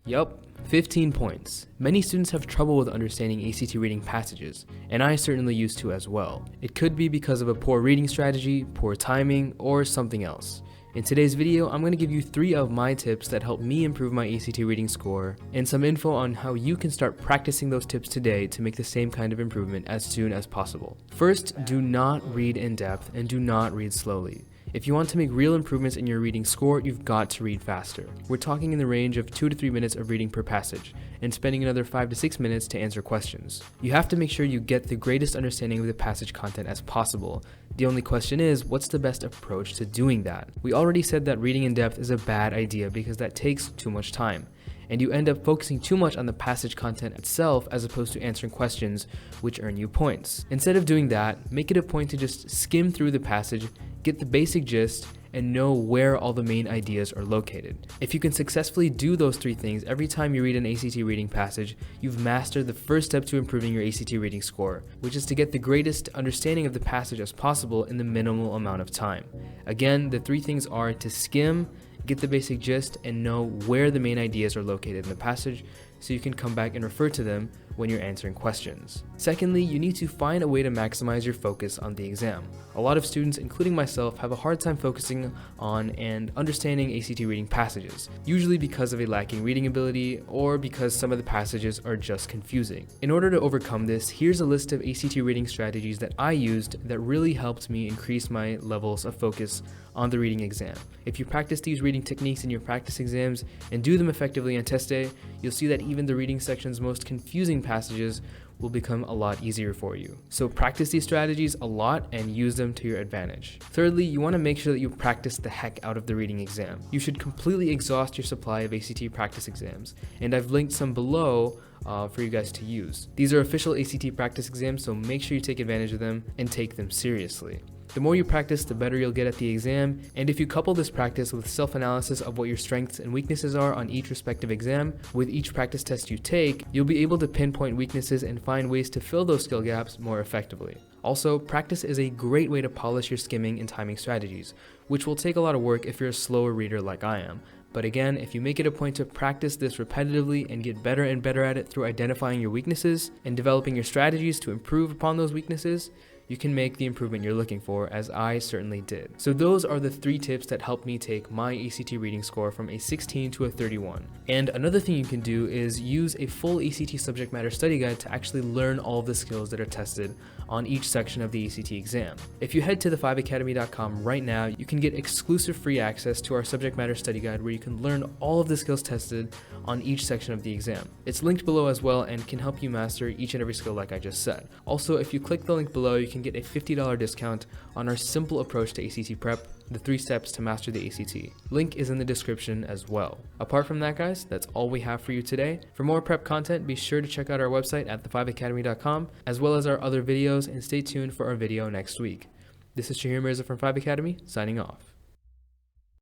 Yup, 15 points. Many students have trouble with understanding ACT reading passages, and I certainly used to as well. It could be because of a poor reading strategy, poor timing, or something else. In today's video, I'm going to give you 3 of my tips that help me improve my ACT reading score, and some info on how you can start practicing those tips today to make the same kind of improvement as soon as possible. First, do not read in depth and do not read slowly. If you want to make real improvements in your reading score, you've got to read faster. We're talking in the range of 2 to 3 minutes of reading per passage, and spending another 5 to 6 minutes to answer questions. You have to make sure you get the greatest understanding of the passage content as possible. The only question is, what's the best approach to doing that? We already said that reading in depth is a bad idea because that takes too much time, and you end up focusing too much on the passage content itself as opposed to answering questions which earn you points. Instead of doing that, make it a point to just skim through the passage, get the basic gist, and know where all the main ideas are located. If you can successfully do those 3 things every time you read an ACT reading passage, you've mastered the first step to improving your ACT reading score, which is to get the greatest understanding of the passage as possible in the minimal amount of time. Again, the 3 things are to skim, get the basic gist, and know where the main ideas are located in the passage so you can come back and refer to them when you're answering questions. Secondly, you need to find a way to maximize your focus on the exam. A lot of students, including myself, have a hard time focusing on and understanding ACT reading passages, usually because of a lacking reading ability or because some of the passages are just confusing. In order to overcome this, here's a list of ACT reading strategies that I used that really helped me increase my levels of focus on the reading exam. If you practice these reading techniques in your practice exams and do them effectively on test day, you'll see that even the reading section's most confusing passages will become a lot easier for you. So practice these strategies a lot and use them to your advantage. Thirdly, you want to make sure that you practice the heck out of the reading exam. You should completely exhaust your supply of ACT practice exams, and I've linked some below for you guys to use. These are official ACT practice exams, so make sure you take advantage of them and take them seriously. The more you practice, the better you'll get at the exam, and if you couple this practice with self-analysis of what your strengths and weaknesses are on each respective exam, with each practice test you take, you'll be able to pinpoint weaknesses and find ways to fill those skill gaps more effectively. Also, practice is a great way to polish your skimming and timing strategies, which will take a lot of work if you're a slower reader like I am. But again, if you make it a point to practice this repetitively and get better and better at it through identifying your weaknesses and developing your strategies to improve upon those weaknesses, you can make the improvement you're looking for, as I certainly did. So those are the 3 tips that helped me take my ACT reading score from a 16 to a 31. And another thing you can do is use a full ACT subject matter study guide to actually learn all of the skills that are tested on each section of the ACT exam. If you head to the5academy.com right now, you can get exclusive free access to our subject matter study guide where you can learn all of the skills tested on each section of the exam. It's linked below as well and can help you master each and every skill like I just said. Also, if you click the link below, you can get a $50 discount on our simple approach to ACT prep, the 3 steps to master the ACT. Link is in the description as well. Apart from that, guys, that's all we have for you today. For more prep content, be sure to check out our website at the5academy.com, as well as our other videos, and stay tuned for our video next week. This is Shaheer from 5 Academy, signing off.